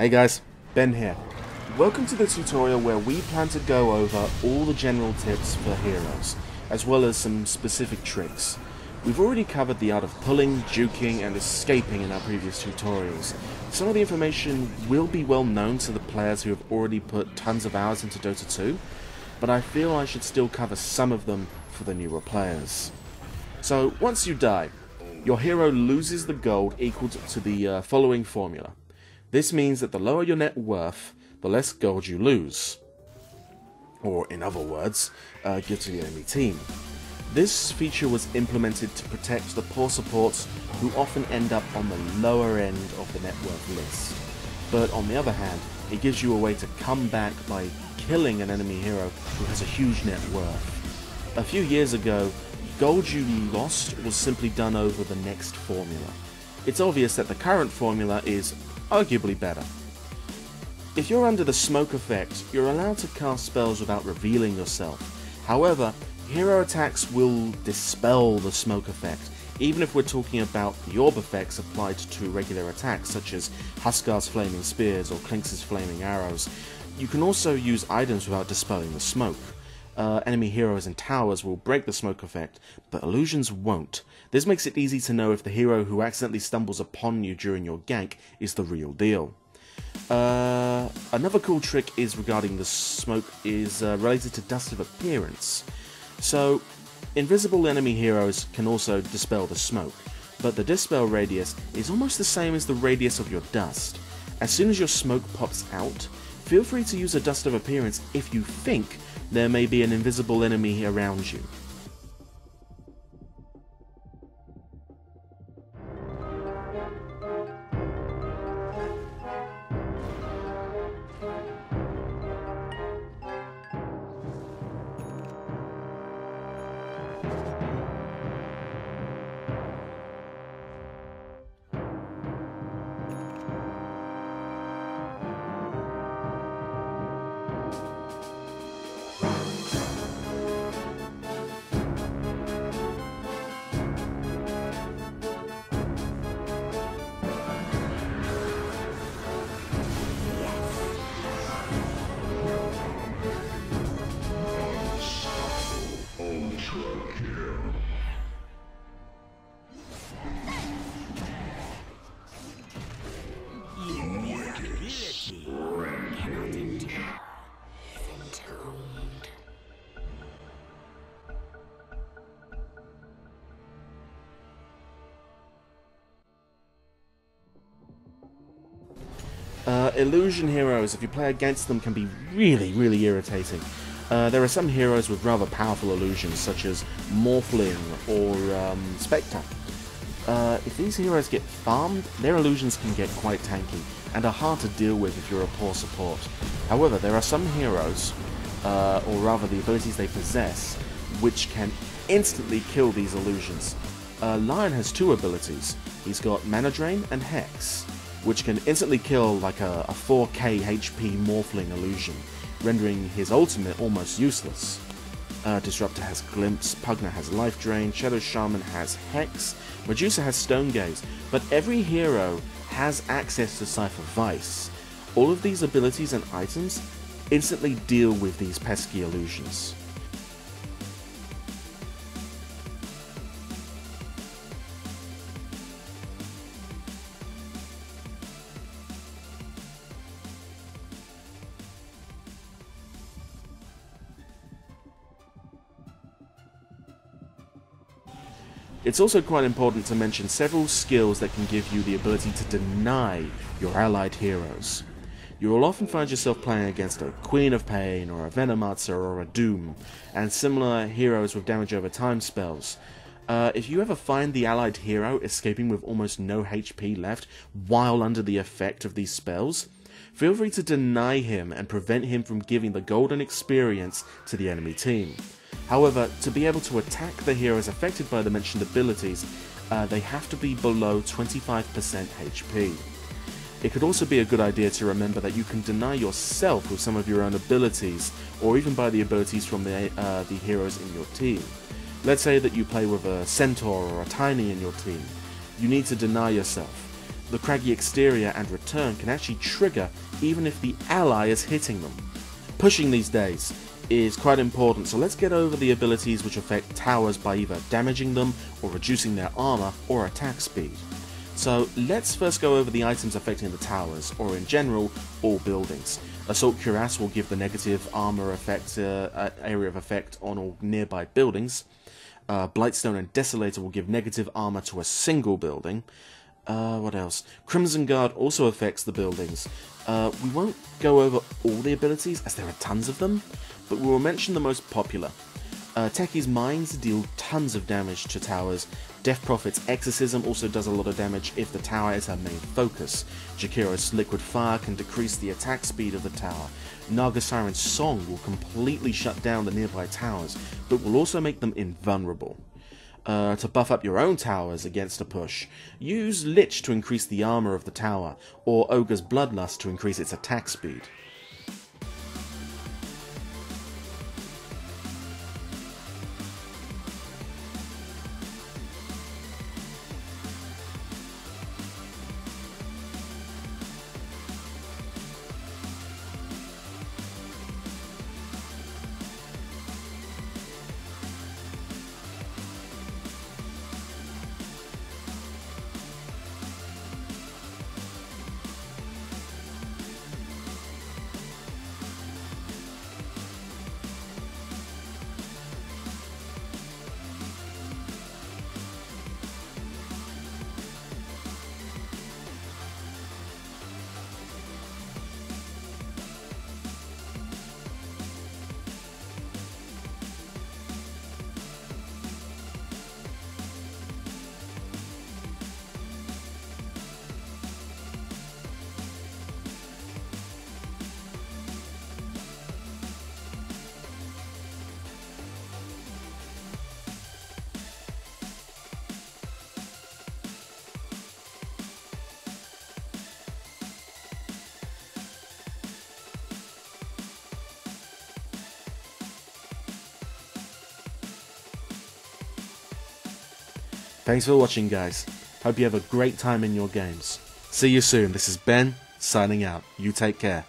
Hey guys, Ben here. Welcome to the tutorial where we plan to go over all the general tips for heroes, as well as some specific tricks. We've already covered the art of pulling, juking, and escaping in our previous tutorials. Some of the information will be well known to the players who have already put tons of hours into Dota 2, but I feel I should still cover some of them for the newer players. So, once you die, your hero loses the gold equal to the following formula. This means that the lower your net worth, the less gold you lose. Or, in other words, give to the enemy team. This feature was implemented to protect the poor supports who often end up on the lower end of the net worth list. But on the other hand, it gives you a way to come back by killing an enemy hero who has a huge net worth. A few years ago, gold you lost was simply done over the next formula. It's obvious that the current formula is arguably better. If you're under the smoke effect, you're allowed to cast spells without revealing yourself. However, hero attacks will dispel the smoke effect, even if we're talking about the orb effects applied to regular attacks such as Huskar's flaming spears or Clinx's flaming arrows. You can also use items without dispelling the smoke. Enemy heroes and towers will break the smoke effect, but illusions won't. This makes it easy to know if the hero who accidentally stumbles upon you during your gank is the real deal. Another cool trick is regarding the smoke is related to dust of appearance. So, invisible enemy heroes can also dispel the smoke, but the dispel radius is almost the same as the radius of your dust. As soon as your smoke pops out, feel free to use a dust of appearance if you think there may be an invisible enemy around you. Illusion heroes, if you play against them, can be really irritating. There are some heroes with rather powerful illusions, such as Morphling or Spectre. If these heroes get farmed, their illusions can get quite tanky, and are hard to deal with if you're a poor support. However, there are some heroes, or rather the abilities they possess, which can instantly kill these illusions. Lion has two abilities. He's got Mana Drain and Hex, which can instantly kill like a 4k HP Morphling illusion, rendering his ultimate almost useless. Disruptor has Glimpse, Pugna has Life Drain, Shadow Shaman has Hex, Medusa has Stone Gaze, but every hero has access to SCYTHE VISE. All of these abilities and items instantly deal with these pesky illusions. It's also quite important to mention several skills that can give you the ability to deny your allied heroes. You will often find yourself playing against a Queen of Pain or a Venomancer or a Doom, and similar heroes with damage over time spells. If you ever find the allied hero escaping with almost no HP left while under the effect of these spells, feel free to deny him and prevent him from giving the golden experience to the enemy team. However, to be able to attack the heroes affected by the mentioned abilities, they have to be below 25% HP. It could also be a good idea to remember that you can deny yourself with some of your own abilities, or even by the abilities from the heroes in your team. Let's say that you play with a Centaur or a Tiny in your team. You need to deny yourself. The craggy exterior and return can actually trigger even if the ally is hitting them. Pushing these days is quite important, so let's get over the abilities which affect towers by either damaging them or reducing their armor or attack speed. So let's first go over the items affecting the towers, or in general, all buildings. Assault Cuirass will give the negative armor effect, area of effect on all nearby buildings. Blightstone and Desolator will give negative armor to a single building. What else? Crimson Guard also affects the buildings. We won't go over all the abilities, as there are tons of them, but we will mention the most popular. Techie's Mines deal tons of damage to towers. Death Prophet's Exorcism also does a lot of damage if the tower is her main focus. Jakiro's Liquid Fire can decrease the attack speed of the tower. Naga Siren's Song will completely shut down the nearby towers, but will also make them invulnerable. To buff up your own towers against a push, use Lich to increase the armor of the tower, or Ogre's Bloodlust to increase its attack speed. Thanks for watching, guys. Hope you have a great time in your games. See you soon. This is Ben, signing out. You take care.